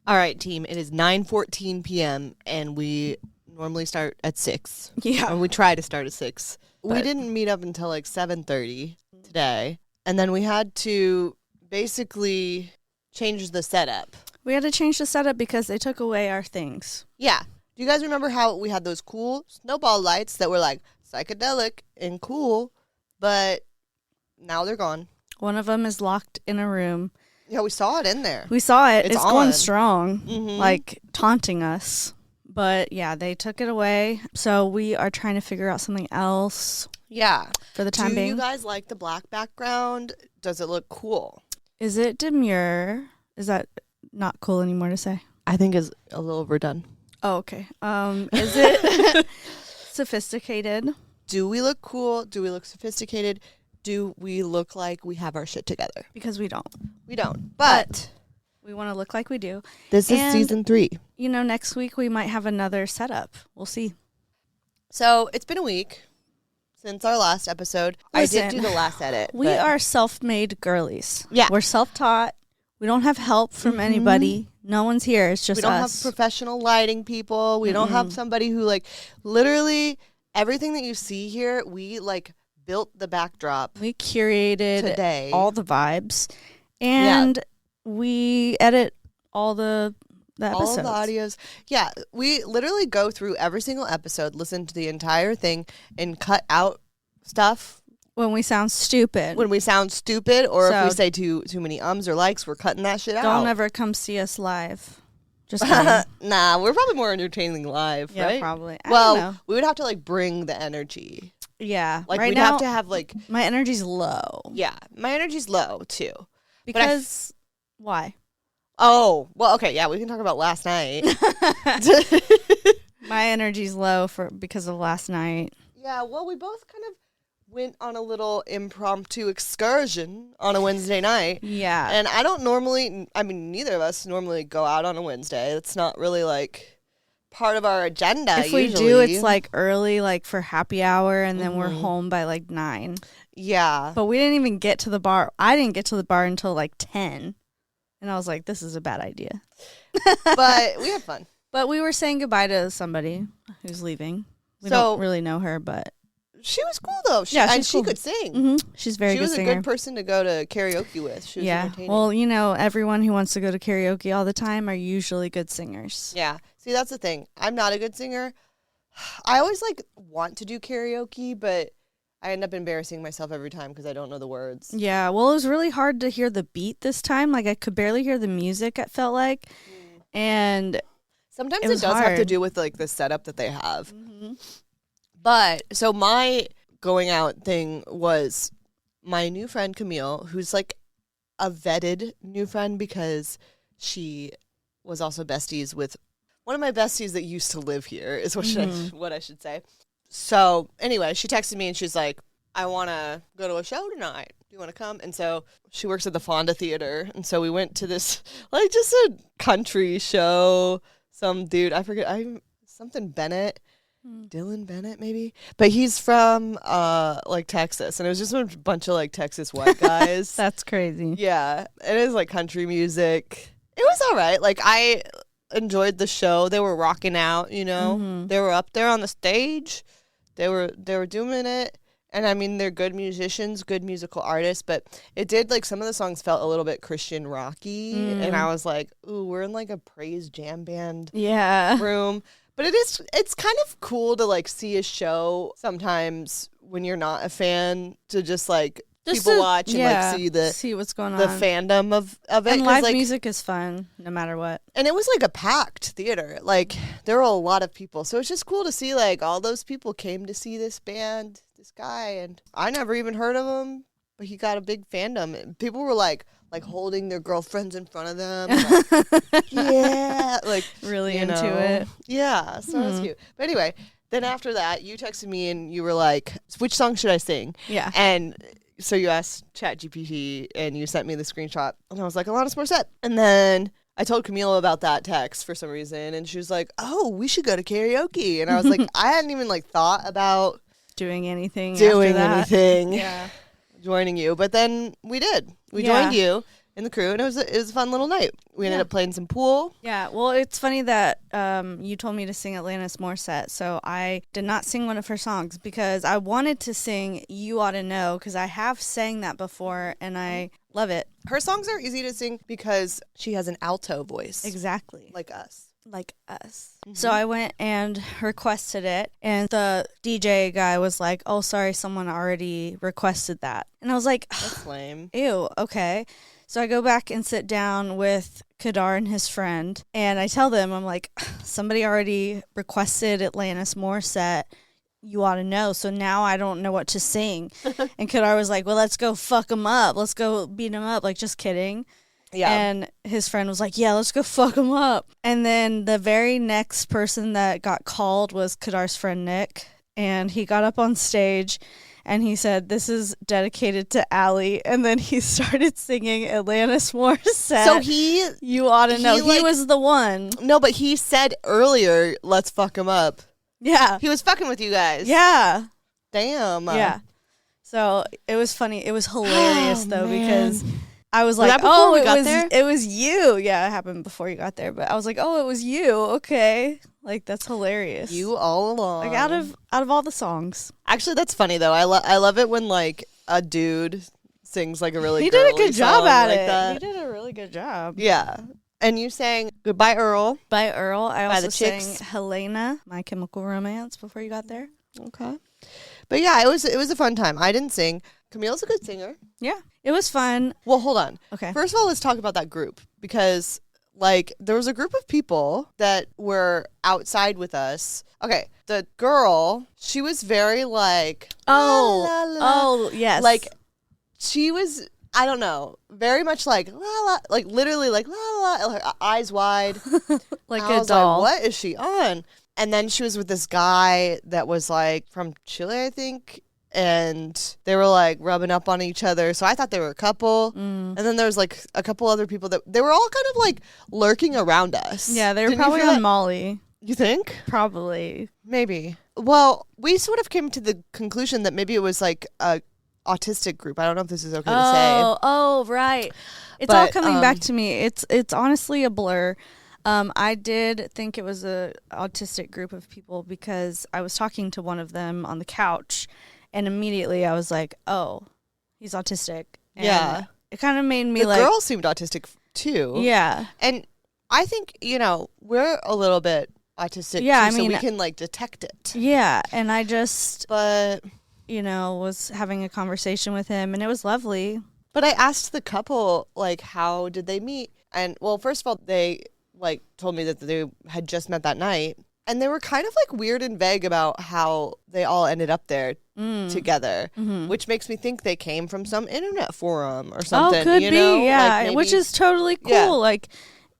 All right, team. It is 9:14 p.m. and we normally start at 6. Yeah. Or we try to start at 6. We But- didn't meet up until like 7:30 today. And then we had to basically change the setup. We had to change the setup because they took away our things. Yeah. Do you guys remember how we had those cool snowball lights that were like psychedelic and cool, but now they're gone? One of them is locked in a room. Yeah, we saw it in there. We saw it. It's It's going on. strong, Mhm. like taunting us. But yeah, they took it away. So we are trying to figure out something else Yeah. for the time Do being. you guys like the black background? Does it look cool? Is it demure? Is that not cool anymore to say? I think it's a little overdone. Oh, okay. Is it sophisticated? Do we look cool? Do we look sophisticated? Do we look like we have our shit together? Because we don't. We don't. But We want to look like we do. this is And- season 3. You know, next week we might have another setup. We'll see. So it's been a week since our last episode. I did Listen, do the last edit. We but- are self-made girlies. Yeah. We're self-taught. We don't have help from anybody. No one's here. It's just we don't us. have professional lighting people. We don't have somebody who like literally everything that you see here, we like built the backdrop We curated today. all the vibes, and we edit all the episodes. All the audios. Yeah, we literally go through every single episode, listen to the entire thing, and cut out stuff When we sound stupid, when we sound stupid or if we So- say too many ums or likes, we're cutting that shit out. don't ever come see us live. Just kidding. Nah, we're probably more entertaining live, Yeah, right? probably. I Well, don't know. we would have to like bring the energy. Yeah, Like right we'd now have to have like my energy's low. yeah, my energy's low too. Because why? Oh, well, okay, yeah, we can talk about last night. My energy's low because of last night. Yeah, well, we both kind of went on a little impromptu excursion on a Wednesday night. Yeah. And I don't normally, I mean, neither of us normally go out on a Wednesday. It's not really like part of our agenda. If we usually. do, it's like early, like for happy hour, and then we're Mhm. home by like 9. Yeah. But we didn't even get to the bar. I didn't get to the bar until like 10. And I was like, this is a bad idea. But we had fun. But we were saying goodbye to somebody who's leaving. We So- don't really know her, but She was cool, though. Yeah, and she's she cool. could sing. she's very She good was singer. a good person to go to karaoke with. She was Yeah. entertaining. Well, you know, everyone who wants to go to karaoke all the time are usually good singers. Yeah. See, that's the thing. I'm not a good singer. I always like want to do karaoke, but I end up embarrassing myself every time because I don't know the words. Yeah. Well, it was really hard to hear the beat this time. Like I could barely hear the music, it felt like. And Sometimes It it was does have to hard. do with like the setup that they have. But so my going out thing was my new friend Camille, who's like a vetted new friend because she was also besties with one of my besties that used to live here is what I should say. So anyway, she texted me and she's like, I want to go to a show tonight. Do you want to come? And so she works at the Fonda Theater. And so we went to this, like just a country show. Some dude, I forget, something Bennett. Dylan Bennett, maybe, but he's from like Texas, and it was just a bunch of like Texas white guys. that's crazy. Yeah, it is like country music. It was all right. Like I enjoyed the show. They were rocking out, you know. They were up there on the stage. They were doing it, and I mean they're good musicians, good musical artists. But it did like some of the songs felt a little bit Christian rocky, and I was like, ooh, we're in like a praise jam band Yeah. room. But it's kind of cool to like see a show sometimes when you're not a fan to just like people to- watch and yeah, like see what's going the on. fandom of it. And 'cause, live like, music is fun, no matter what. and it was like a packed theater. Like there were a lot of people. So it's just cool to see like all those people came to see this band, this guy, and I never even heard of him, but he got a big fandom. And people were like holding their girlfriends in front of them. Like, yeah, like Really you into know. it. Yeah, so that's cute. But anyway, then after that, you texted me and you were like, which song should I sing? Yeah. And so you asked ChatGPT and you sent me the screenshot. And I was like, Alanis Morissette. And then I told Camille about that text for some reason. And she was like, oh, we should go to karaoke. And I was like, I hadn't even like thought about Doing anything. doing after that. anything, Yeah. joining you. But then we did. We Yeah. joined you. in the crew, and it was a fun little night. We ended up playing some pool. Yeah, well, it's funny that you told me to sing Alanis Morissette, so I did not sing one of her songs because I wanted to sing You Ought to Know because I have sang that before, and I love it. Her songs are easy to sing because she has an alto voice. Exactly. Like us. Mm-hmm. So I went and requested it, and the DJ guy was like, oh, sorry, someone already requested that. And I was like, that's lame. Ew, okay. So I go back and sit down with Kadar and his friend, and I tell them, I'm like, somebody already requested Alanis Morissette, You Ought to Know, so now I don't know what to sing. And Kadar was like, well, let's go fuck him up. Let's go beat him up. Like, just kidding. Yeah. And his friend was like, yeah, let's go fuck him up. And then the very next person that got called was Kadar's friend Nick. And he got up on stage and he said, this is dedicated to Allie. And then he started singing Alanis Morissette. So You Ought to Know. He was the one. No, but he said earlier, let's fuck him up. Yeah. He was fucking with you guys. Yeah. Damn. Yeah. So it was funny. It was hilarious though, man. because I was like, oh, it was you. Yeah, it happened before you got there. But I was like, oh, it was you. Okay. Like, that's hilarious. You all along. Like, out of all the songs. Actually, that's funny, though. I love it when, like, a dude sings, like, a really He did a good job at like it. that. He did a really good job. Yeah. And you sang Goodbye, Earl. By Earl. I by also the Chicks. sang Helena, My Chemical Romance, before you got there. Okay. But, yeah, it was a fun time. I didn't sing. Camille's a good singer. Yeah. It was fun. Well, hold on. Okay. First of all, let's talk about that group because, like, there was a group of people that were outside with us. Okay, the girl, she was very, like, Yes. Like, she was, I don't know, very much like, la, la, like, literally, like, la, la, her eyes wide. like I a was doll. like, what is she on? And then she was with this guy that was, like, from Chile, I think. And they were like rubbing up on each other. So I thought they were a couple. And then there was like a couple other people that they were all kind of like lurking around us. Yeah, they were Didn't you probably feel on that? Molly. You think? Probably. Maybe. Well, we sort of came to the conclusion that maybe it was like a autistic group. I don't know if this is okay to say. Oh, right. It's all coming back to me. It's honestly a blur. I did think it was a autistic group of people because I was talking to one of them on the couch. And immediately I was like, oh, he's autistic. And yeah. It kind of made me the like... girl seemed autistic too. Yeah. And I think, we're a little bit autistic too, so we can like detect it. Yeah. And I just, But, was having a conversation with him and it was lovely. But I asked the couple, like, how did they meet? And, well, first of all, they, like, told me that they had just met that night. And they were kind of, like, weird and vague about how they all ended up there together, which makes me think they came from some internet forum or something. Oh, could be, yeah. Like maybe, which is totally cool. Yeah. Like,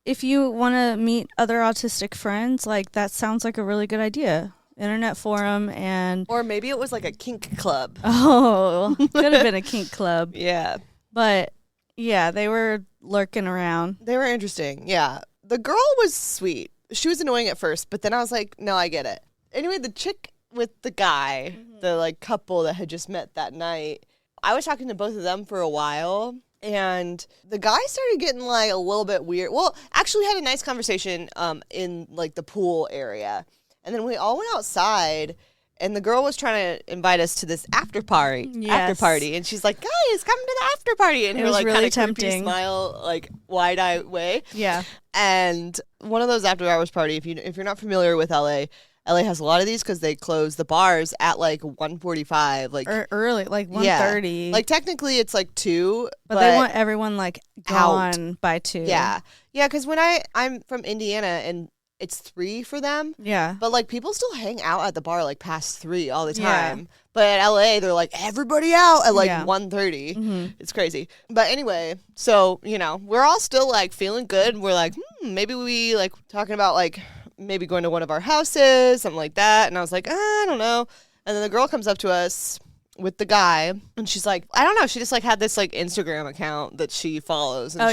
if you want to meet other autistic friends, like, that sounds like a really good idea. Internet forum and... Or maybe it was, like, a kink club. Oh, could have been a kink club. Yeah. But, yeah, they were lurking around. They were interesting, yeah. The girl was sweet. She was annoying at first, but then I was like, no, I get it. Anyway, the chick with the guy, the like couple that had just met that night, I was talking to both of them for a while, and the guy started getting like a little bit weird. Well, actually we had a nice conversation in like the pool area, and then we all went outside, and the girl was trying to invite us to this after party, and she's like, guys, come to the after party, and it her was like really kind of tempting. creepy smile, like wide-eyed way. Yeah. And one of those after hours party, if you're not familiar with LA has a lot of these because they close the bars at like 1:45, like early, like 1:30. Like technically it's like 2, but they want everyone like gone by 2. Yeah, because when I'm from Indiana and it's 3 for them. Yeah. But like people still hang out at the bar like past 3 all the time. Yeah. But at LA they're like everybody out at like 1:30. It's crazy. But anyway, so we're all still like feeling good. We're like, maybe we like talking about like maybe going to one of our houses, something like that. And I was like, I don't know. And then the girl comes up to us with the guy and she's like, I don't know. She just like had this like Instagram account that she follows. And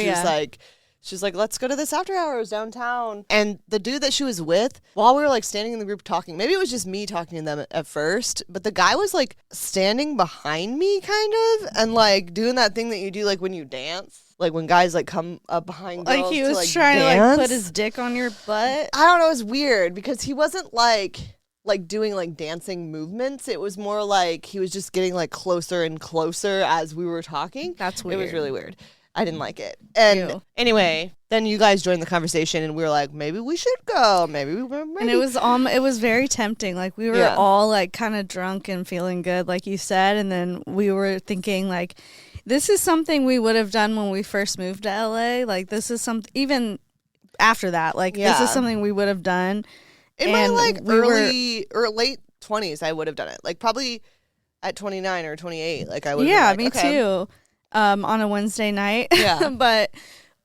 she's like, let's go to this after hours downtown. And the dude that she was with, while we were like standing in the group talking, maybe it was just me talking to them at first, but the guy was like standing behind me kind of and like doing that thing that you do like when you dance. like when guys like come up behind girls Like he was to, like, trying dance. to like put his dick on your butt. I don't know, it was weird because he wasn't like doing like dancing movements. It was more like he was just getting like closer and closer as we were talking. That's weird. It was really weird. I didn't like it. And Ew. anyway, then you guys joined the conversation and we were like, maybe we should go. Maybe. And it was very tempting. Like we were all like kind of drunk and feeling good, like you said. And then we were thinking like, this is something we would have done when we first moved to LA. Like this is something, even after that, like this is something we would have done. In my like early or late 20s, I would have done it. Like probably at 29 or 28. Like I would. Yeah, like, me too. On a Wednesday night. Yeah. But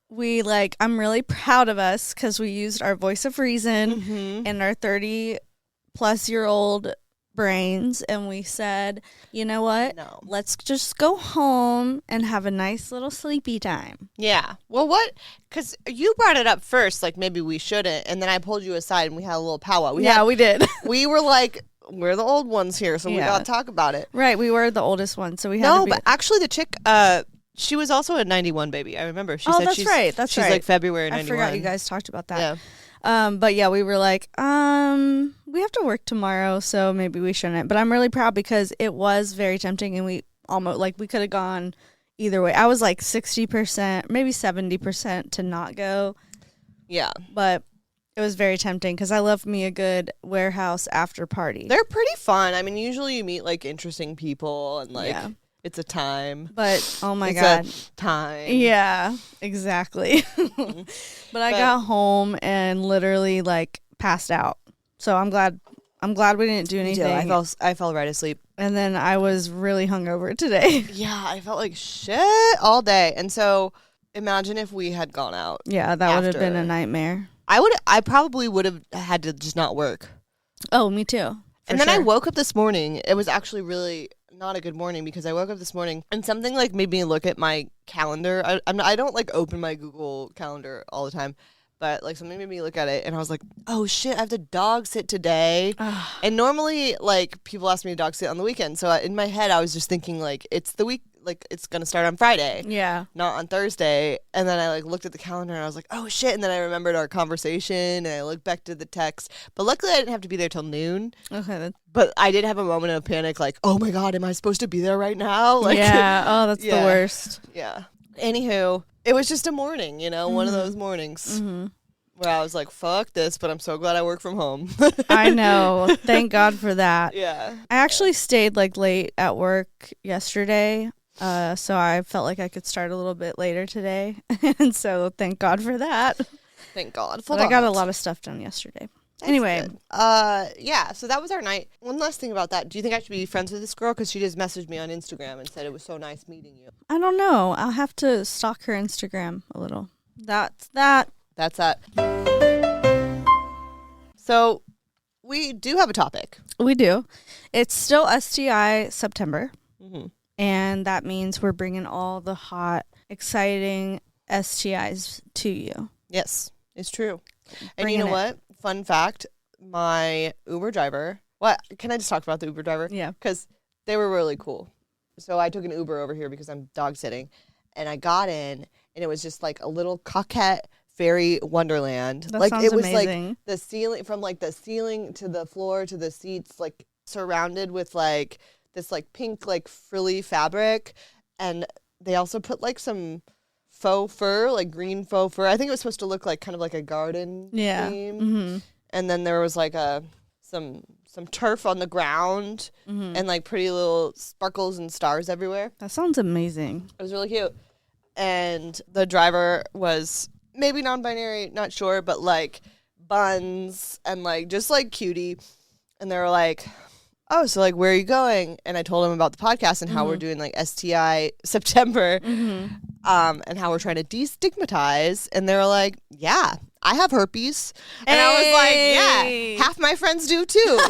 we like, I'm really proud of us because we used our voice of reason and our 30-plus-year-old brains, and we said, you know what? No. Let's just go home and have a nice little sleepy time. Yeah. Well, what? Because you brought it up first, like maybe we shouldn't, and then I pulled you aside and we had a little powwow. We did. We were like, we're the old ones here, so we gotta talk about it. Right, we were the oldest ones, so we had to be. But actually the chick, she was also a 91 baby. I remember. She said she's right. She's like February 91. I forgot you guys talked about that. Yeah. But yeah, we were like, we have to work tomorrow, so maybe we shouldn't. But I'm really proud because it was very tempting, and we almost like we could have gone either way. I was like 60%, maybe 70% to not go. Yeah. But it was very tempting because I love me a good warehouse after party. They're pretty fun. I mean, usually you meet like interesting people and like it's a time. But oh my it's God. A time. Yeah, exactly. But I got home and literally like passed out. So I'm glad we didn't do anything. I fell right asleep. And then I was really hungover today. Yeah, I felt like shit all day. And so imagine if we had gone out. Yeah, that would have been a nightmare. I probably would have had to just not work. Oh, me too. And then I woke up this morning. It was actually really not a good morning because I woke up this morning and something like made me look at my calendar. I don't like open my Google Calendar all the time, but like something made me look at it and I was like, oh shit, I have to dog sit today. And normally like people ask me to dog sit on the weekend. So in my head I was just thinking like it's the week, like it's going to start on Friday. Yeah. Not on Thursday. And then I like looked at the calendar and I was like, oh shit. And then I remembered our conversation and I looked back to the text. But luckily I didn't have to be there till noon. Okay. But I did have a moment of panic like, oh my God, am I supposed to be there right now? Like, yeah. Oh, that's the worst. Yeah. Anywho, it was just a morning, you know, one of those mornings where I was like, fuck this, but I'm so glad I work from home. I know. Thank God for that. Yeah. I actually stayed like late at work yesterday. So I felt like I could start a little bit later today. And so thank God for that. Thank God. But I got a lot of stuff done yesterday. That's anyway. Good. Yeah, so that was our night. One last thing about that. Do you think I should be friends with this girl? Because she just messaged me on Instagram and said it was so nice meeting you. I don't know. I'll have to stalk her Instagram a little. That's that. That's that. So we do have a topic. We do. It's still STI September. Mm-hmm. And that means we're bringing all the hot, exciting STIs to you. Yes, it's true. And you know what? Fun fact, my Uber driver, can I just talk about the Uber driver? Yeah. Because they were really cool. So I took an Uber over here because I'm dog sitting. And I got in, and it was just like a little coquette fairy wonderland. That like sounds it was amazing. like the ceiling, from like the ceiling to the floor to the seats, like surrounded with like this like pink like frilly fabric, and they also put like some faux fur, like green faux fur. I think it was supposed to look like kind of like a garden theme. Mm-hmm. And then there was like some turf on the ground and like pretty little sparkles and stars everywhere. That sounds amazing. It was really cute. And the driver was maybe non-binary, not sure, but like buns and like just like cutie. And they were like, oh, so like, where are you going? And I told them about the podcast and how we're doing like STI September and how we're trying to destigmatize. And they were like, yeah, I have herpes. And I was like, yeah, half my friends do too.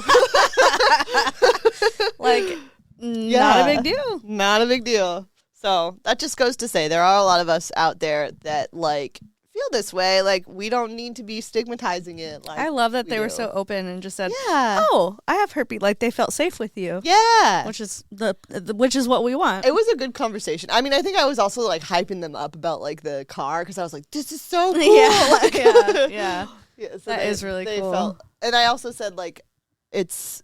Like, not a big deal. Not a big deal. So that just goes to say there are a lot of us out there that like feel this way, like, we don't need to be stigmatizing it. Like, I love that they were so open and just said, "Oh, I have herpes." Like they felt safe with you. Yeah, which is which is what we want. It was a good conversation. I mean, I think I was also like hyping them up about like the car because I was like, "This is so cool." Yeah, like, yeah. So that is really cool. And I also said like,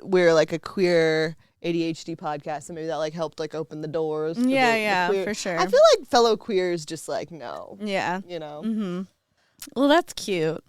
we're like a queer ADHD podcast, so maybe that like helped like open the doors. Yeah, for sure. I feel like fellow queers just like no. Yeah. You know. Mm-hmm. Well, that's cute.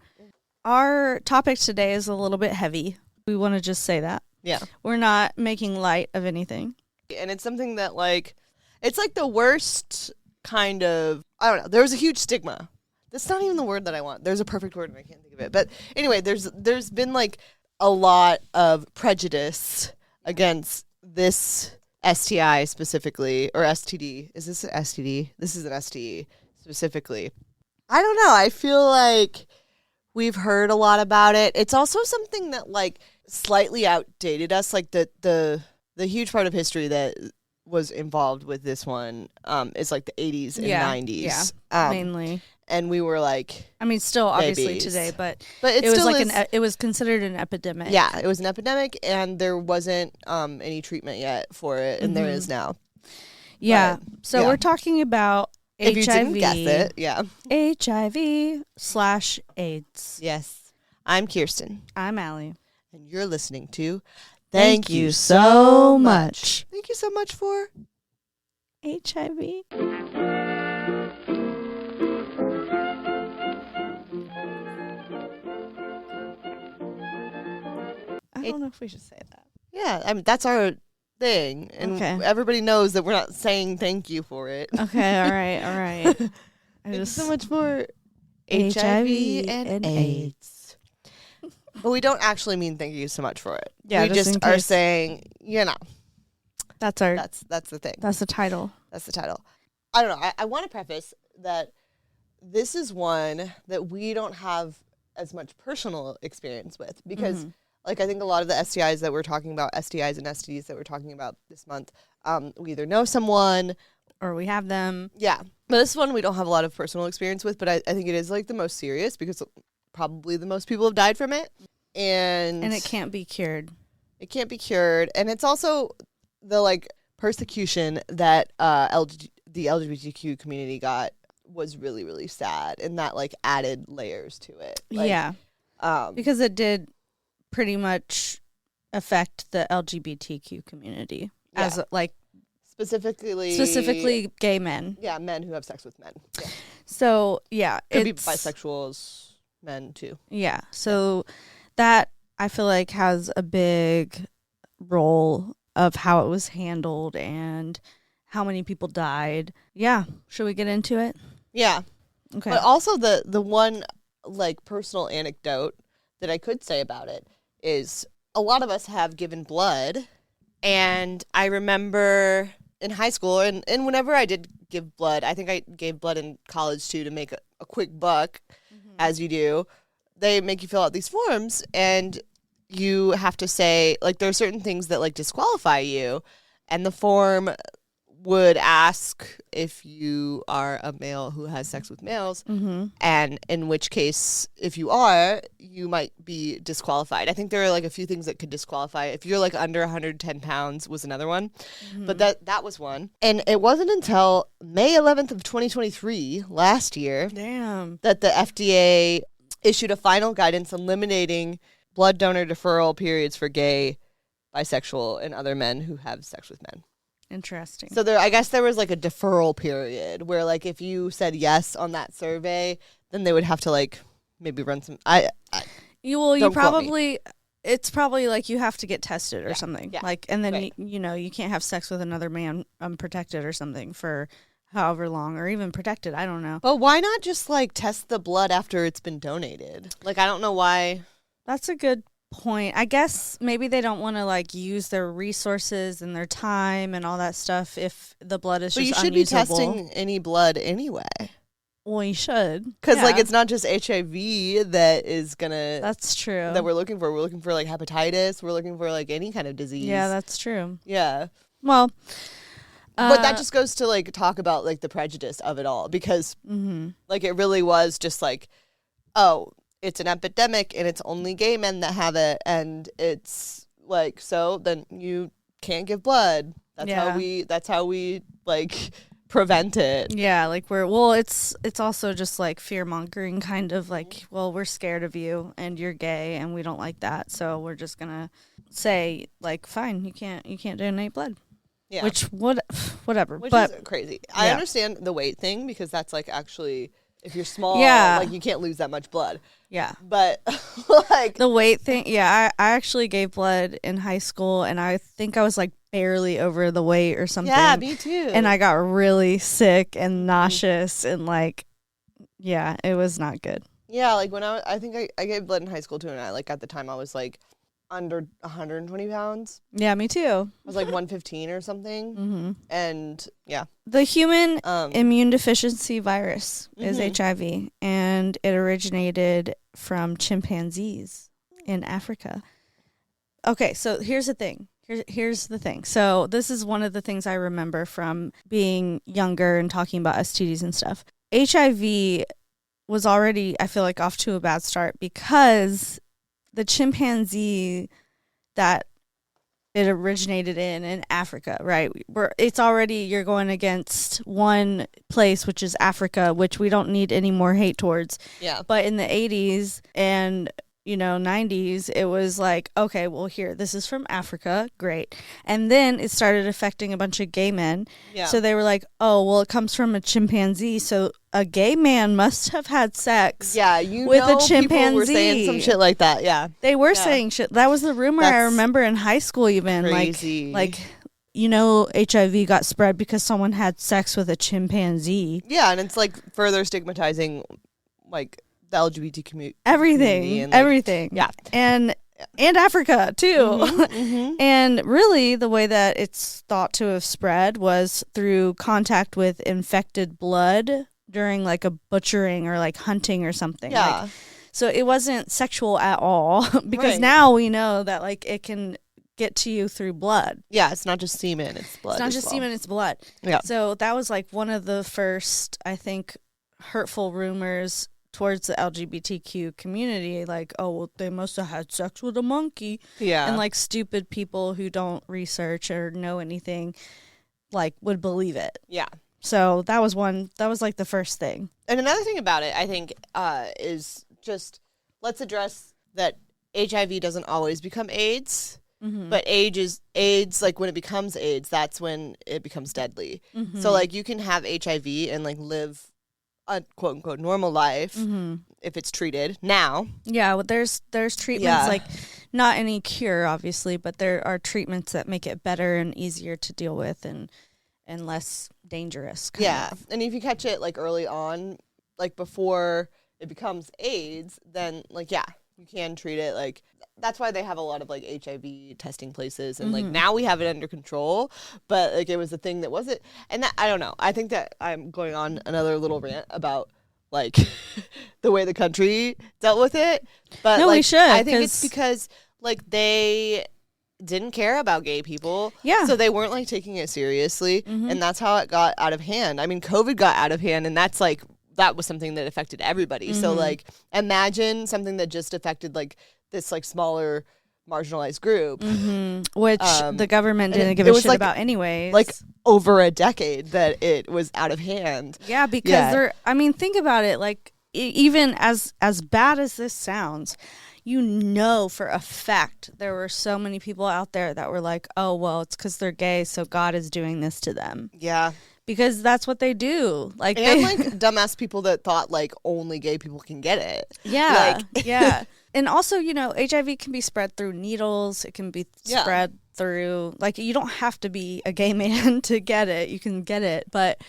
Our topic today is a little bit heavy. We want to just say that. Yeah. We're not making light of anything. And it's something that like, it's like the worst kind of, I don't know. There was a huge stigma. That's not even the word that I want. There's a perfect word and I can't think of it. But anyway, there's been like a lot of prejudice against this STI specifically, or STD. Is this an STD? This is an STE specifically. I don't know. I feel like we've heard a lot about it. It's also something that like slightly outdated us. Like the huge part of history that was involved with this one is like the 80s and 90s. Yeah, mainly. And we were like, I mean, still obviously babies. today, but it was still like it was considered an epidemic. Yeah, it was an epidemic, and there wasn't any treatment yet for it, and there is now. Yeah. But, so we're talking about if HIV. you didn't guess it, yeah. HIV/AIDS. Yes. I'm Kirsten. I'm Allie. And you're listening to Thank You So Much. Thank you so much for HIV. I don't know if we should say that. Yeah, I mean, that's our thing. And everybody knows that we're not saying thank you for it. Okay, all right. Thank you so much for HIV and AIDS. But we don't actually mean thank you so much for it. Yeah, we just are saying, you know. That's the thing. That's the title. That's the title. I don't know. I want to preface that this is one that we don't have as much personal experience with because like I think a lot of the STIs that we're talking about, STIs and STDs that we're talking about this month, we either know someone or we have them. Yeah. But this one we don't have a lot of personal experience with, but I think it is like the most serious because probably the most people have died from it. And it can't be cured. It can't be cured. And it's also the like persecution that the LGBTQ community got was really, really sad. And that like added layers to it. Like, yeah. Because it did pretty much affect the LGBTQ community as like specifically gay men. Yeah, men who have sex with men. Yeah. So yeah, could be bisexuals, men too. Yeah, so that I feel like has a big role of how it was handled and how many people died. Yeah, should we get into it? Yeah. Okay. But also the one like personal anecdote that I could say about it is a lot of us have given blood, and I remember in high school and whenever I did give blood, I think I gave blood in college too to make a quick buck, as you do. They make you fill out these forms and you have to say like there are certain things that like disqualify you, and the form would ask if you are a male who has sex with males, and in which case, if you are, you might be disqualified. I think there are like a few things that could disqualify. If you're like under 110 pounds was another one, but that was one. And it wasn't until May 11th of 2023, last year, that the FDA issued a final guidance eliminating blood donor deferral periods for gay, bisexual, and other men who have sex with men. Interesting. So I guess there was like a deferral period where like if you said yes on that survey, then they would have to like maybe run some. It's probably like you have to get tested or something. Yeah. Like, and then you can't have sex with another man unprotected or something for however long, or even protected. I don't know. But why not just like test the blood after it's been donated? Like I don't know why. That's a good point. I guess maybe they don't want to like use their resources and their time and all that stuff if the blood is just unusable. But you should be testing any blood anyway. Well, you should. Because like it's not just HIV that is gonna. That's true. That we're looking for. We're looking for like hepatitis. We're looking for like any kind of disease. Yeah, that's true. Yeah. Well, But that just goes to like talk about like the prejudice of it all, because like it really was just like, oh, it's an epidemic and it's only gay men that have it, and it's like, so then you can't give blood. That's how we like prevent it. Yeah, like it's also just like fear mongering, kind of like, well, we're scared of you and you're gay and we don't like that, so we're just gonna say like, fine, you can't donate blood. Yeah. Whatever. Which but is crazy. I understand the weight thing, because that's like actually, if you're small, like you can't lose that much blood. Yeah. But like the weight thing, I actually gave blood in high school, and I think I was like barely over the weight or something. Yeah, me too. And I got really sick and nauseous and like, yeah, it was not good. Yeah, like when I think I gave blood in high school too, and I like at the time I was like under 120 pounds. Yeah, me too. I was like 115 or something. And yeah. The human immune deficiency virus is HIV, and it originated from chimpanzees in Africa. Okay, so here's the thing. Here's the thing. So this is one of the things I remember from being younger and talking about STDs and stuff. HIV was already, I feel like, off to a bad start, because the chimpanzee that it originated in Africa, right? You're going against one place, which is Africa, which we don't need any more hate towards. Yeah. But in the 80s and 90s, it was like, okay, well, this is from Africa, great. And then it started affecting a bunch of gay men. Yeah. So they were like, oh, well, it comes from a chimpanzee, so a gay man must have had sex with a chimpanzee. People were saying some shit like that, yeah. They were saying shit. That was the rumor. I remember in high school even. Crazy. Like, HIV got spread because someone had sex with a chimpanzee. Yeah, and it's like further stigmatizing like the LGBT community. Everything. Yeah. And Africa too. And really the way that it's thought to have spread was through contact with infected blood during like a butchering or like hunting or something. Yeah. So it wasn't sexual at all, because now we know that like it can get to you through blood. Yeah, it's not just semen, it's blood. It's not just semen, it's blood. Yeah. So that was like one of the first, I think, hurtful rumors towards the LGBTQ community, like, oh, well, they must have had sex with a monkey. Yeah. And like stupid people who don't research or know anything like would believe it. Yeah. So that was like the first thing. And another thing about it, I think, is just, let's address that HIV doesn't always become AIDS, but AIDS, like when it becomes AIDS, that's when it becomes deadly. So like you can have HIV and like live a quote unquote normal life if it's treated now. Yeah, well, there's treatments, like not any cure obviously, but there are treatments that make it better and easier to deal with and less dangerous. Kind of. And if you catch it like early on, like before it becomes AIDS, then like you can treat it. Like that's why they have a lot of like HIV testing places, and like now we have it under control, but like it was a thing that wasn't. And that, I don't know, I think that I'm going on another little rant about like the way the country dealt with it, but no, like, we should. I think it's because like they didn't care about gay people, so they weren't like taking it seriously, and that's how it got out of hand. I mean, COVID got out of hand, and that was something that affected everybody. So like imagine something that just affected like this like smaller marginalized group, which the government didn't give a shit about anyways. Like over a decade that it was out of hand. Yeah, because think about it, like even as bad as this sounds, for a fact there were so many people out there that were like, oh, well, it's because they're gay, so God is doing this to them. Yeah. Because that's what they do. Like, and like dumbass people that thought like only gay people can get it. Yeah. Yeah. And also, HIV can be spread through needles. It can be spread through, like, you don't have to be a gay man to get it. You can get it. But,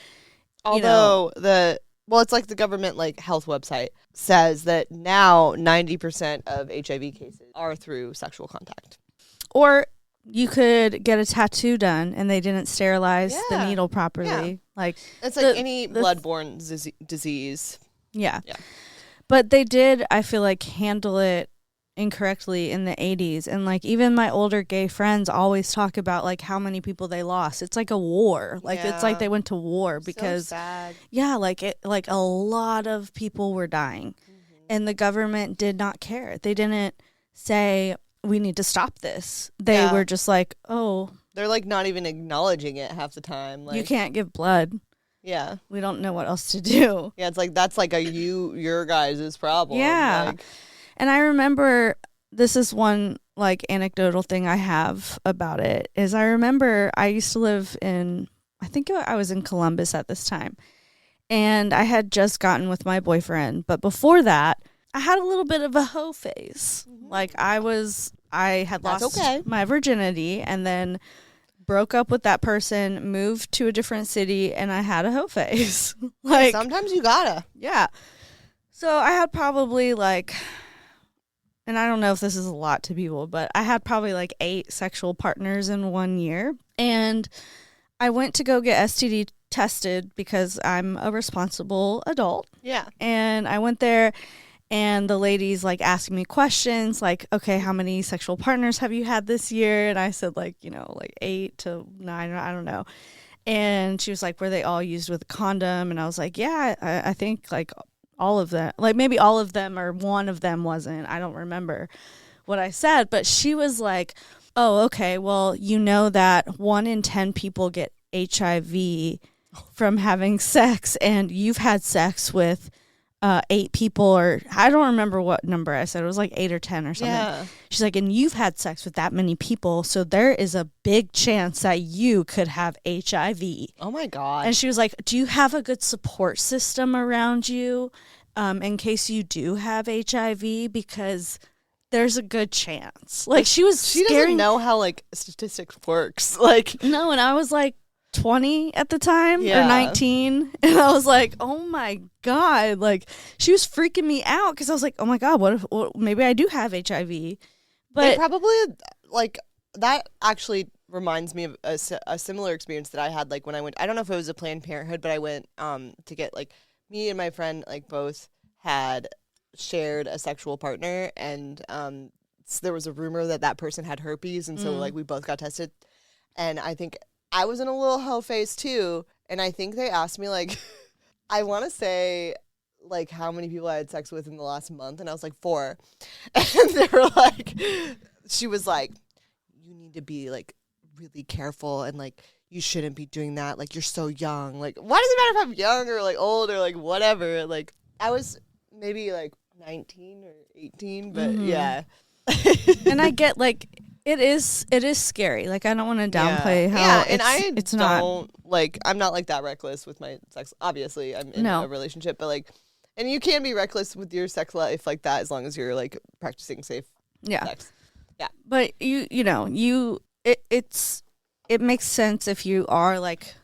although it's like the government like health website says that now 90% of HIV cases are through sexual contact. Or you could get a tattoo done and they didn't sterilize the needle properly. Yeah. Like it's like any bloodborne disease. Yeah. But they did, I feel like, handle it incorrectly in the 80s, and like even my older gay friends always talk about like how many people they lost. It's like a war. Like it's like they went to war because so sad. Yeah, like a lot of people were dying. And the government did not care. They didn't say we need to stop this. They were just like, oh, they're like not even acknowledging it half the time. Like, you can't give blood. Yeah. We don't know what else to do. Yeah, it's like that's like your guys' problem. Yeah. Like, and I remember, this is one like anecdotal thing I have about it, is I remember I used to live in, I think I was in Columbus at this time. And I had just gotten with my boyfriend. But before that, I had a little bit of a hoe phase. Like I had lost my virginity and then broke up with that person, moved to a different city, and I had a hoe phase. Like sometimes you gotta. Yeah. So I had probably like, and I don't know if this is a lot to people, but I had probably like 8 sexual partners in 1 year. And I went to go get STD tested because I'm a responsible adult. Yeah. And I went there and the lady's like asking me questions like, okay, how many sexual partners have you had this year? And I said like, like 8 to 9, I don't know. And she was like, were they all used with a condom? And I was like, yeah, I think like all of them, like maybe all of them or one of them wasn't. I don't remember what I said, but she was like, oh, okay, well, you know that 1 in 10 people get HIV from having sex, and you've had sex with 8 people, or I don't remember what number I said. It was like 8 or 10 or something. Yeah. She's like, and you've had sex with that many people, so there is a big chance that you could have HIV. Oh my God. And she was like, do you have a good support system around you in case you do have HIV? Because there's a good chance. Like she doesn't know how like statistics works. Like no, and I was like 20 at the time or 19, and I was like, oh my God, like she was freaking me out because I was like, oh my God, what if maybe I do have HIV? But they probably like that actually reminds me of a similar experience that I had like when I went, I don't know if it was a Planned Parenthood, but I went to get like, me and my friend like both had shared a sexual partner, and so there was a rumor that person had herpes, and so like we both got tested, and I think I was in a little hoe phase too, and I think they asked me like, I want to say like how many people I had sex with in the last month, and I was like 4, and they were like, she was like, you need to be like really careful, and like you shouldn't be doing that, like you're so young, like why does it matter if I'm young or like old or like whatever, like I was maybe like 19 or 18, but yeah. And I get like it is scary. Like I don't want to downplay how it's not like I'm not like that reckless with my sex. Obviously, I'm in a relationship, but like, and you can be reckless with your sex life like that as long as you're like practicing safe sex. Yeah. But it makes sense if you are like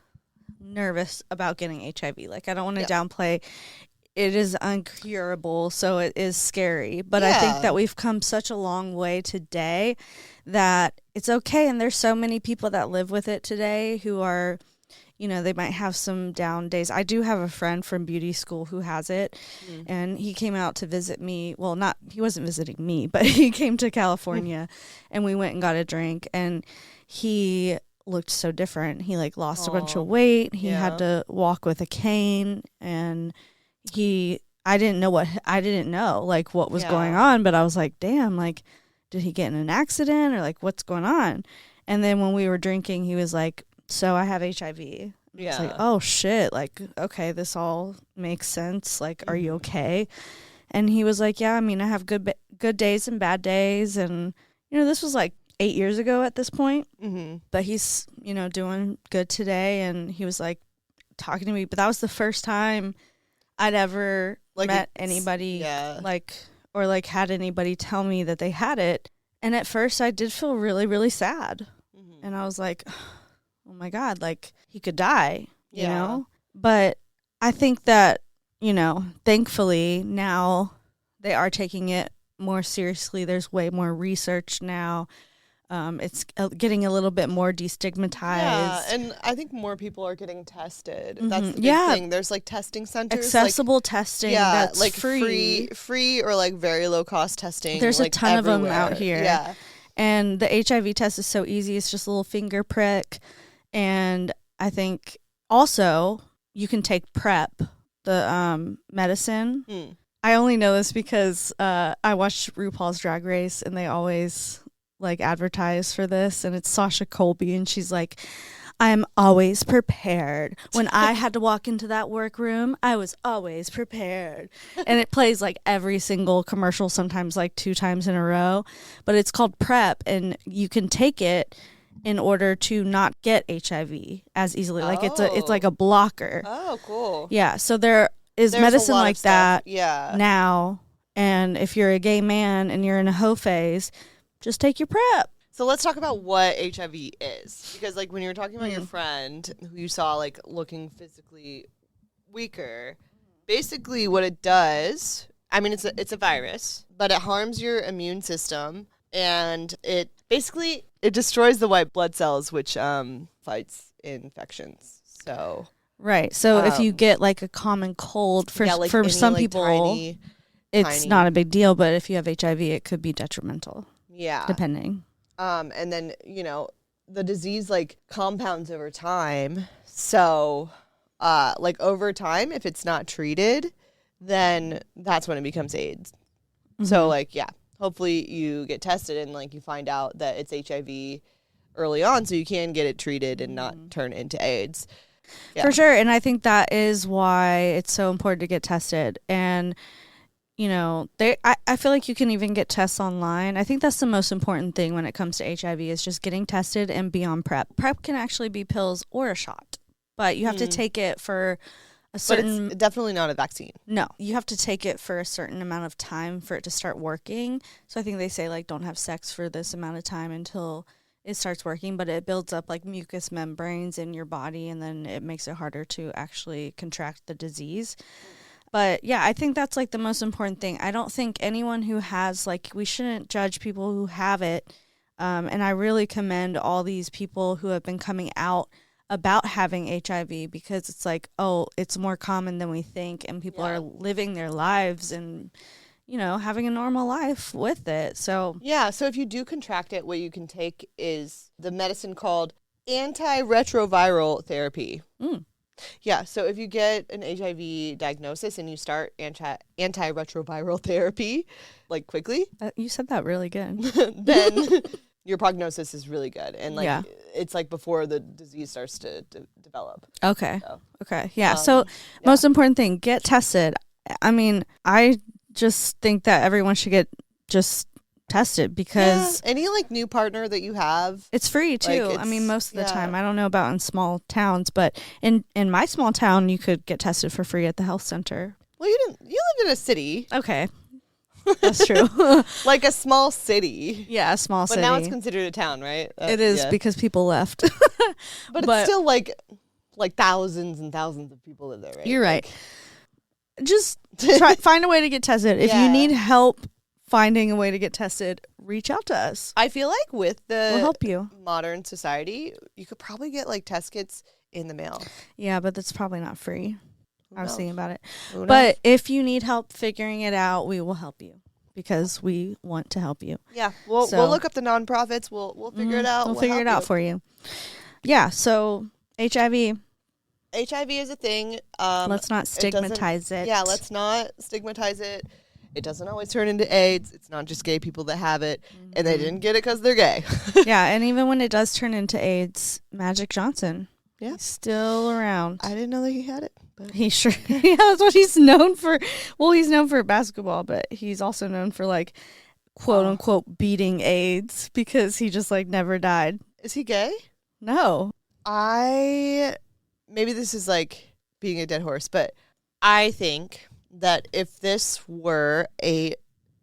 nervous about getting HIV. Like I don't want to downplay. It is uncurable, so it is scary. But I think that we've come such a long way today that it's okay. And there's so many people that live with it today who are, they might have some down days. I do have a friend from beauty school who has it, and he came out to visit me. Well, he wasn't visiting me, but he came to California, and we went and got a drink, and he looked so different. He like lost a bunch of weight. He had to walk with a cane, and I didn't know like what was going on, but I was like, damn, like did he get in an accident or like what's going on? And then when we were drinking, he was like, so I have HIV. It's like, oh shit, like okay, this all makes sense, like are you okay? And he was like, yeah, I mean I have good days and bad days, and this was like 8 years ago at this point, but he's doing good today. And he was like talking to me, but that was the first time I'd ever met anybody like, or like had anybody tell me that they had it. And at first I did feel really, really sad. And I was like, oh my God, like he could die, you know? But I think that, thankfully now they are taking it more seriously. There's way more research now. It's getting a little bit more destigmatized. Yeah, and I think more people are getting tested. That's the big thing. There's like testing centers, accessible testing. That's like free or like very low cost testing. There's like a ton everywhere. of them out here. Yeah, and the HIV test is so easy. It's just a little finger prick, and I think also you can take PrEP, the medicine. I only know this because I watched RuPaul's Drag Race, and they always like advertise for this, and it's Sasha Colby, and she's like, I'm always prepared. When I had to walk into that workroom, I was always prepared. And it plays like every single commercial, sometimes like 2 times in a row. But it's called PrEP, and you can take it in order to not get HIV as easily. Like it's like a blocker. Oh, cool. Yeah. So there's medicine like that now. And if you're a gay man and you're in a hoe phase, just take your PrEP. So let's talk about what HIV is. Because like when you were talking about your friend who you saw like looking physically weaker, basically what it does, I mean it's a virus, but it harms your immune system, and it destroys the white blood cells, which fights infections. So right. So if you get like a common cold for some people, it's not a big deal, but if you have HIV, it could be detrimental. Yeah. Depending. And then, the disease like compounds over time. So, like over time, if it's not treated, then that's when it becomes AIDS. Mm-hmm. So like, hopefully you get tested and like you find out that it's HIV early on so you can get it treated and not turn into AIDS. Yeah. For sure. And I think that is why it's so important to get tested. And I feel like you can even get tests online. I think that's the most important thing when it comes to HIV is just getting tested and be on PrEP. PrEP can actually be pills or a shot, but you have to take it for a certain... But it's definitely not a vaccine. No, you have to take it for a certain amount of time for it to start working. So I think they say, like, don't have sex for this amount of time until it starts working, but it builds up, like, mucous membranes in your body, and then it makes it harder to actually contract the disease. But, yeah, I think that's, like, the most important thing. I don't think anyone who has, like, we shouldn't judge people who have it. And I really commend all these people who have been coming out about having HIV because it's like, oh, it's more common than we think. And people are living their lives and, having a normal life with it. So, so if you do contract it, what you can take is the medicine called antiretroviral therapy. Yeah, so if you get an HIV diagnosis and you start antiretroviral therapy, like quickly. You said that really good. Then your prognosis is really good. And like it's like before the disease starts to develop. Okay. So, okay. Yeah. Most important thing, get tested. I mean, I just think that everyone should get just tested because any like new partner that you have, it's free too. Like I mean, most of the time. I don't know about in small towns, but in my small town you could get tested for free at the health center. Well, you lived in a city. Okay. That's true. Like a small city. Yeah, a small city. But now it's considered a town, right? It is because people left. But it's still like thousands and thousands of people live there, right? You're right. Just find a way to get tested. If you need help finding a way to get tested, reach out to us. I feel like with we'll help you. Modern society, you could probably get like test kits in the mail. Yeah, but that's probably not free. I was thinking about it. But if you need help figuring it out, we will help you because we want to help you. Yeah, we'll look up the nonprofits. We'll figure it out. We'll figure it out for you. Yeah, so HIV. HIV is a thing. Let's not stigmatize it. Yeah, let's not stigmatize it. It doesn't always turn into AIDS. It's not just gay people that have it, and they didn't get it because they're gay. Yeah, and even when it does turn into AIDS, Magic Johnson, he's still around. I didn't know that he had it. But he sure, that's what he's known for. Well, he's known for basketball, but he's also known for like, quote unquote, beating AIDS because he just like never died. Is he gay? No. Maybe this is like being a dead horse, but I think that if this were a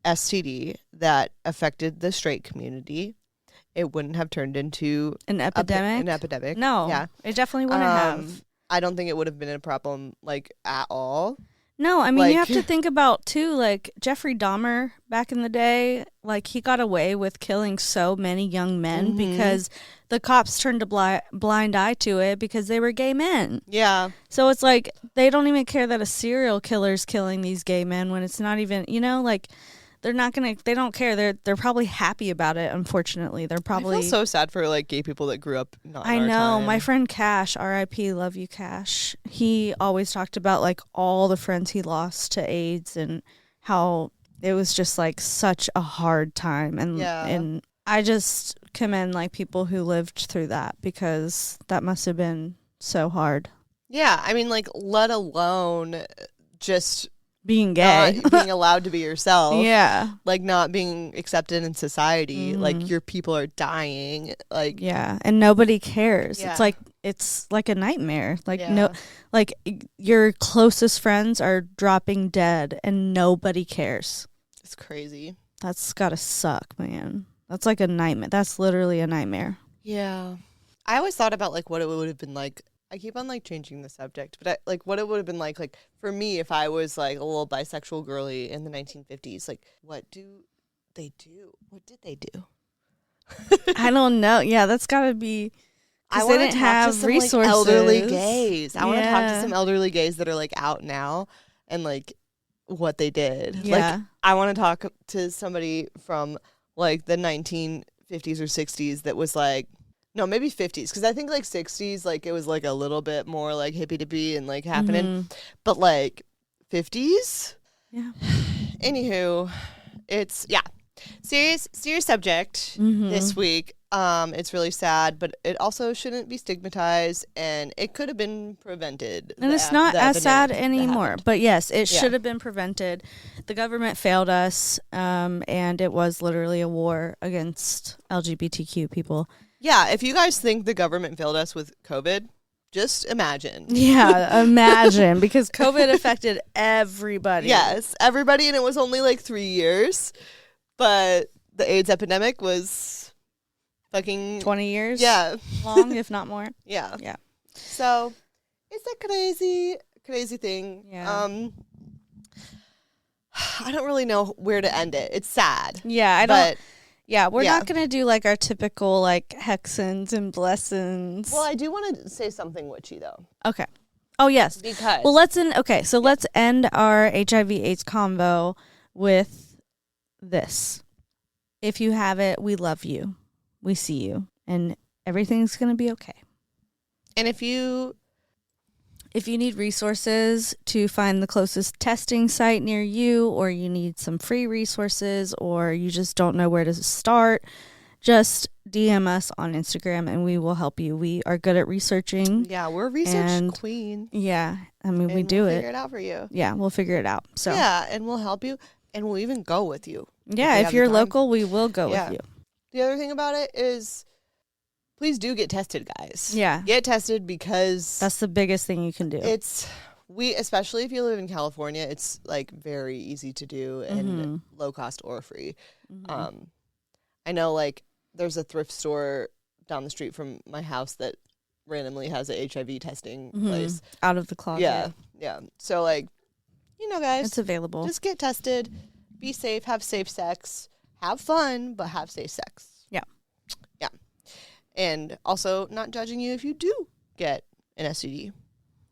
STD that affected the straight community, it wouldn't have turned into an epidemic. An epidemic. No. Yeah. It definitely wouldn't have. I don't think it would have been a problem like at all. No, I mean, Like- you have to think about, too, like, Jeffrey Dahmer back in the day, like, he got away with killing so many young men because the cops turned a blind eye to it because they were gay men. Yeah. So it's like, they don't even care that a serial killer's killing these gay men when it's not even, you know, like, they don't care. They're probably happy about it, unfortunately. They're probably... I feel so sad for, like, gay people that grew up not in I our know. time. My friend Cash, R.I.P., love you, Cash. He always talked about, like, all the friends he lost to AIDS and how it was just, like, such a hard time. And I just commend, like, people who lived through that because that must have been so hard. Yeah, I mean, like, let alone just... Being gay. Not being allowed to be yourself. Yeah. Like, not being accepted in society. Mm-hmm. Like, your people are dying. Like, yeah. And nobody cares. Yeah. It's like a nightmare. Like, Yeah. no, like, your closest friends are dropping dead and nobody cares. it's crazy. That's gotta suck, man. That's like a nightmare. That's literally a nightmare. Yeah. I always thought about, like, what it would have been like. I keep on, like, changing the subject, but like what it would have been like for me if I was like a little bisexual girly in the 1950s. Like, what do they do? What did they do? I don't know. Yeah, that's gotta be. I They want to didn't talk have to some resources. like elderly gays. I want to talk to Yeah. some elderly gays that are like out now and like what they did. Yeah. Like, I want to talk to somebody from like the 1950s or 60s that was like, no, maybe 50s, because I think like 60s, like it was like a little bit more like hippie dippy and like happening, Mhm. but like 50s. Yeah. Anywho, it's serious subject Mhm. this week. It's really sad, but it also shouldn't be stigmatized, and it could have been prevented. And it's not as sad anymore. But yes, it should have been prevented. The government failed us, and it was literally a war against LGBTQ people. Yeah, if you guys think the government failed us with COVID, just imagine. Yeah, imagine, because COVID affected everybody. Yes, everybody, and it was only like 3 years, but the AIDS epidemic was fucking 20 years Yeah, long, if not more. yeah, Yeah. So it's a crazy thing. Yeah. I don't really know where to end it. It's sad. Yeah, I don't. But Yeah, we're Yeah. not going to do like our typical like hexens and blessings. well, I do want to say something witchy though, Okay. Oh, yes. because Well, let's end our HIV/AIDS convo with this. If you have it, we love you. We see you. And everything's going to be okay. and if you If you need resources to find the closest testing site near you, or you need some free resources, or you just don't know where to start, just DM us on Instagram and we will help you. We are good at researching. we're research And- queen. Yeah, I mean, we And do we'll it. figure it out for you. Yeah, we'll figure it out. So, Yeah, and we'll help you, and we'll even go with you. yeah, we if have the you're time. local, we will go Yeah. with you. The other thing about it is, please do get tested, guys. Yeah. Get tested, because That's the biggest thing you can do. especially if you live in California, it's like very easy to do and Mhm. low cost or free. Mhm. I know like there's a thrift store down the street from my house that randomly has a HIV testing Mhm. place. Out of the closet. Yeah. So like, guys, It's available. just get tested, be safe, have safe sex, have fun, but have safe sex. Yeah. Yeah. And also not judging you if you do get an STD.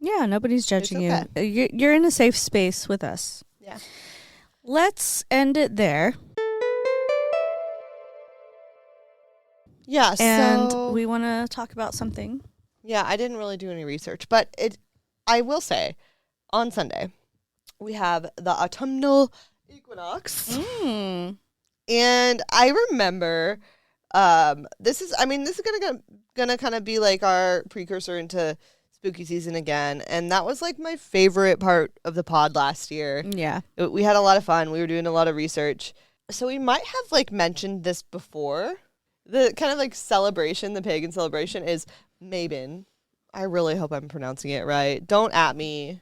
Yeah, nobody's judging okay. you. You're in a safe space with us. Yeah. Let's end it there. Yeah. And so we want to talk about something. yeah, I didn't really do any research, but I will say on Sunday we have the autumnal equinox. And I remember this is gonna kind of be like our precursor into spooky season again, and that was like my favorite part of the pod last year. Yeah. We had a lot of fun. We were doing a lot of research, so we might have like mentioned this before. The kind of like celebration, the pagan celebration, is Mabon. I really hope I'm pronouncing it right. Don't at me.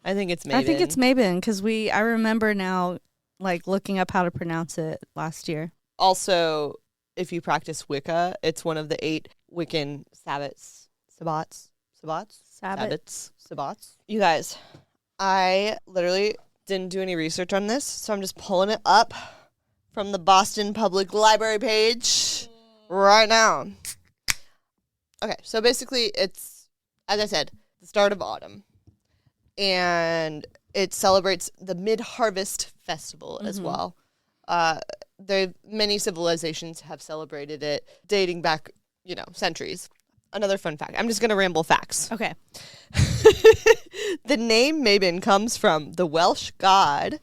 I think it's Mabon. I think it's Mabon because I remember now like looking up how to pronounce it last year. Also, if you practice Wicca, it's one of the 8 Wiccan sabbats. You guys, I literally didn't do any research on this, so I'm just pulling it up from the Boston Public Library page right now. Okay, so basically it's, as I said, the start of autumn. And it celebrates the Mid-Harvest Festival as well. Many civilizations have celebrated it, dating back, centuries. Another fun fact. I'm just going to ramble facts. Okay. The name Mabon comes from the Welsh god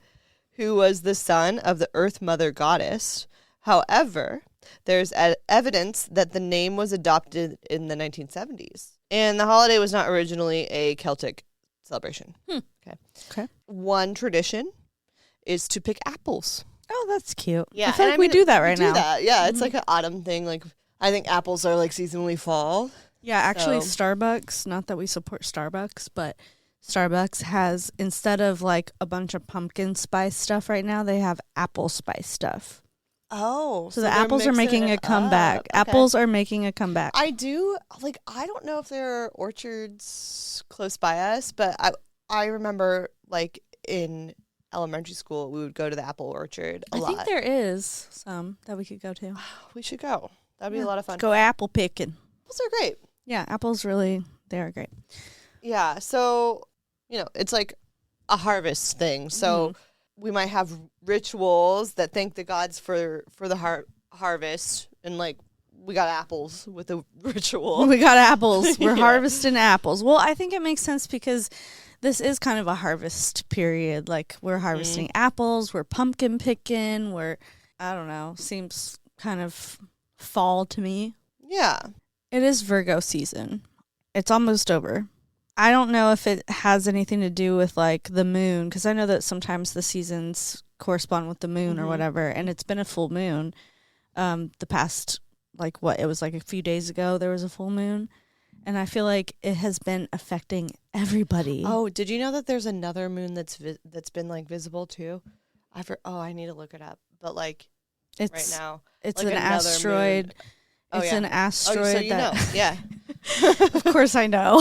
who was the son of the Earth Mother goddess. However, there's evidence that the name was adopted in the 1970s. And the holiday was not originally a Celtic celebration. Okay. One tradition is to pick apples. Oh, that's cute. Yeah, I feel like we do that right now. Do that. Yeah, it's like an autumn thing. Like, I think apples are like seasonally fall. Yeah, actually, Starbucks, not that we support Starbucks, but Starbucks has, instead of like a bunch of pumpkin spice stuff right now, they have apple spice stuff. Oh. So the apples are making a comeback. Okay. Apples are making a comeback. I don't know if there are orchards close by us, but I remember like in elementary school, we would go to the apple orchard a lot. I think there is some that we could go to. We should go. That'd be a lot of fun. Go apple picking. Apples are great. Yeah, apples they are great. Yeah, so, it's like a harvest thing. So we might have rituals that thank the gods for the harvest. And, like, we got apples with the ritual. We got apples. We're harvesting apples. Well, I think it makes sense because this is kind of a harvest period. Like, we're harvesting apples. We're pumpkin picking. I don't know, seems kind of fall to me. Yeah. It is Virgo season. It's almost over. I don't know if it has anything to do with like the moon, because I know that sometimes the seasons correspond with the moon or whatever, and it's been a full moon. The past, it was like a few days ago there was a full moon, and I feel like it has been affecting everybody. Oh, did you know that there's another moon that's been like visible too? I need to look it up, but it's right now it's an asteroid. Moon. It's an asteroid. Oh, so you know. Yeah. Of course I know.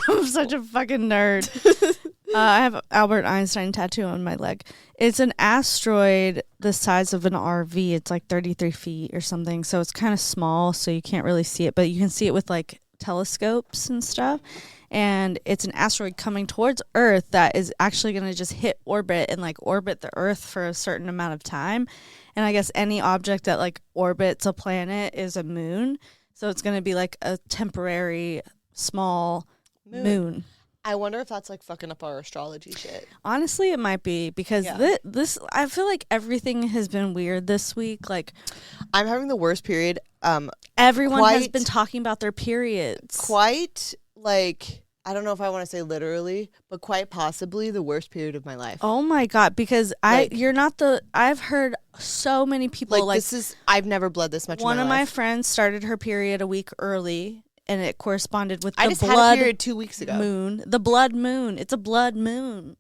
I'm such a fucking nerd. I have Albert Einstein tattoo on my leg. It's an asteroid the size of an RV. It's like 33 feet or something. So it's kind of small, so you can't really see it. But you can see it with like telescopes and stuff. And it's an asteroid coming towards Earth that is actually going to just hit orbit and like orbit the Earth for a certain amount of time. And I guess any object that like orbits a planet is a moon. So it's going to be like a temporary small moon. I wonder if that's like fucking up our astrology shit. Honestly, it might be because this I feel like everything has been weird this week. Like, I'm having the worst period. Everyone has been talking about their periods. Quite like, I don't know if I want to say literally, but quite possibly the worst period of my life. Oh my God, because I've heard so many people I've never bled this much in my life. One of my friends started her period a week early, and it corresponded with I the just blood had a period 2 weeks ago. Moon. The blood moon. It's a blood moon.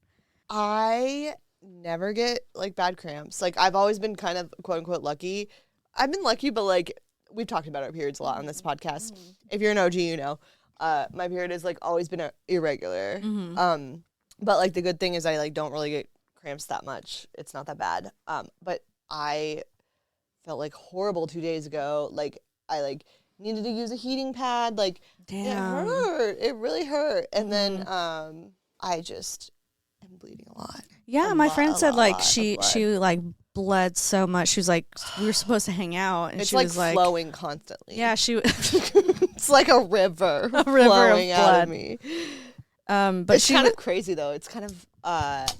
I never get like bad cramps. Like, I've always been kind of quote unquote lucky. I've been lucky, but like we've talked about our periods a lot on this podcast. Mm-hmm. If you're an OG, you know. My period has like always been irregular. Mm-hmm. But like the good thing is I like don't really get cramps that much. It's not that bad. But I felt like horrible 2 days ago. Like I like needed to use a heating pad. Like Damn. It hurt. It really hurt. And then I just am bleeding a lot. Yeah, my friend said like she like bled so much. She was like, we were supposed to hang out, and it's she like was flowing constantly. Yeah, she. It's like a river flowing out of me. But it's kind of crazy though. It's kind of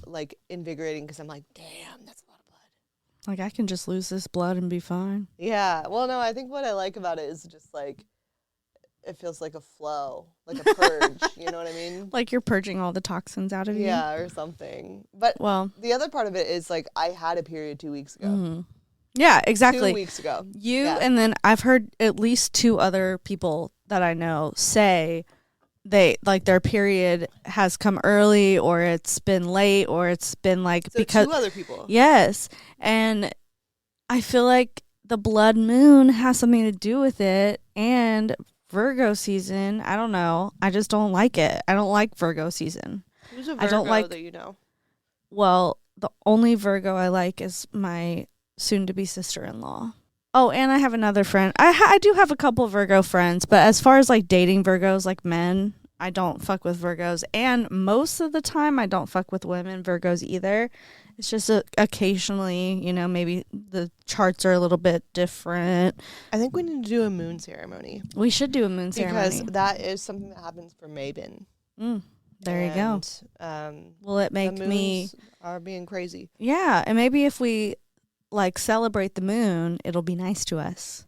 like invigorating because I'm like, damn, that's a lot of blood. Like I can just lose this blood and be fine. Yeah. Well, no, I think what I like about it is just like it feels like a flow, like a purge. You know what I mean? Like you're purging all the toxins out of you. Yeah, or something. But the other part of it is like I had a period 2 weeks ago. Mm-hmm. Yeah, exactly. 2 weeks ago. And then I've heard at least 2 other people that I know say they like their period has come early or it's been late or it's been like so because 2 other people. Yes. And I feel like the blood moon has something to do with it, and Virgo season, I don't know. I just don't like it. I don't like Virgo season. Who's a I don't Virgo like. that you know? Well, the only Virgo I like is my soon-to-be sister-in-law. Oh, and I have another friend. I do have a couple Virgo friends, but as far as like dating Virgos, like men, I don't fuck with Virgos. And most of the time, I don't fuck with women Virgos either. It's just occasionally, you know, maybe the charts are a little bit different. I think we need to do a moon ceremony. We should do a moon ceremony. Because that is something that happens for Mabon. There you go. Will it make the moons me are being crazy? Yeah, and maybe if we like celebrate the moon, it'll be nice to us.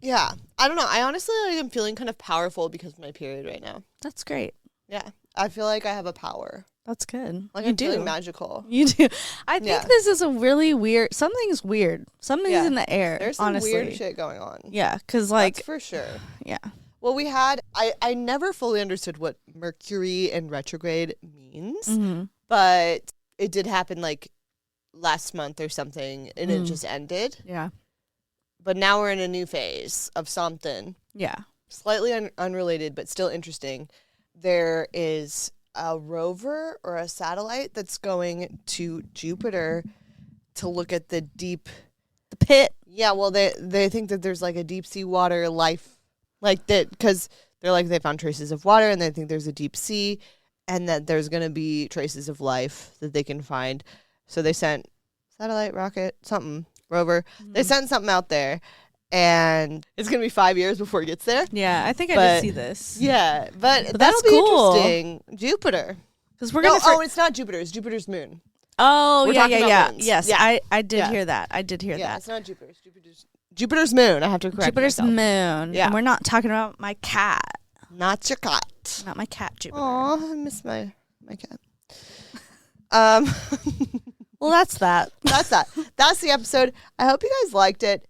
Yeah, I don't know. I honestly am feeling kind of powerful because of my period right now. That's great. Yeah, I feel like I have a power. That's good. Like you I'm do. feeling magical. You do. I think this is a really weird. Something's weird. Something's in the air. There's some honestly. weird shit going on. Yeah, because like that's for sure. Yeah. Well, we had. I never fully understood what Mercury in retrograde means, but it did happen like last month or something, and it just ended. Yeah. But now we're in a new phase of something. Yeah. Slightly unrelated, but still interesting. There is a rover or a satellite that's going to Jupiter to look at the pit. Yeah, well, they think that there's like a deep sea water life, like that, because they're like they found traces of water and they think there's a deep sea, and that there's gonna be traces of life that they can find. So they sent satellite, rocket, something, rover. They sent something out there. And it's going to be 5 years before it gets there. Yeah, I think I did see this. Yeah, but that'll that's be cool. interesting. Jupiter. Because we're going to... Oh, it's not Jupiter. It's Jupiter's moon. Oh, We're talking about moons. Yes, yeah. I did hear that. I did hear Yeah, that. it's not Jupiter. It's Jupiter's moon. I have to correct Jupiter's myself. moon. Yeah. And we're not talking about my cat. Not your cat. Not my cat, Jupiter. Aw, I miss my cat. Well, that's that. That's that. That's the episode. I hope you guys liked it.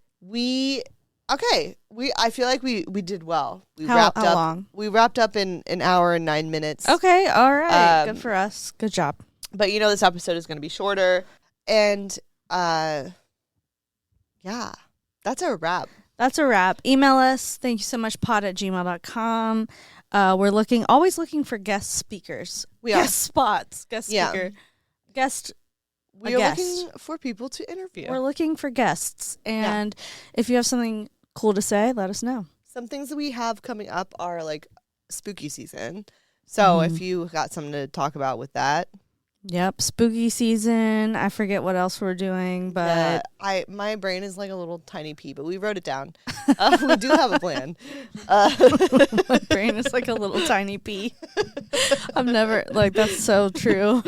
I feel like we did well. How long? We wrapped up in an hour and 9 minutes. Okay, all right. Good for us. Good job. But this episode is going to be shorter. And that's our wrap. That's a wrap. Email us. Thank you so much, pod@gmail.com. We're always looking for guest speakers. Guest spots. Guest speaker. Guest. We are looking for people to interview. We're looking for guests. And if you have something cool to say, let us know. Some things that we have coming up are like spooky season. So if you got something to talk about with that. Yep. Spooky season. I forget what else we're doing, but my brain is like a little tiny pea, but we wrote it down. We do have a plan. My brain is like a little tiny pea. I've never that's so true.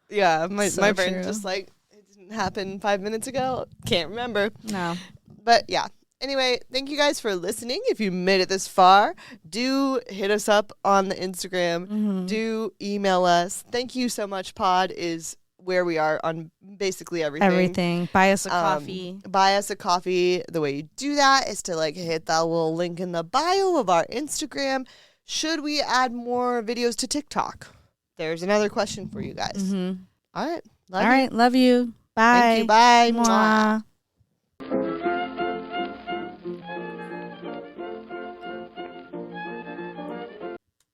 Yeah, my brain's true. just like, it didn't happen 5 minutes ago. Can't remember. No. But yeah. Anyway, thank you guys for listening. If you made it this far, do hit us up on the Instagram. Do email us. Thank you so much. Pod is where we are on basically everything. Buy us a coffee. Buy us a coffee. The way you do that is to hit that little link in the bio of our Instagram. Should we add more videos to TikTok? There's another question for you guys. All right. Love you. Bye. Thank you. Bye. Mwah.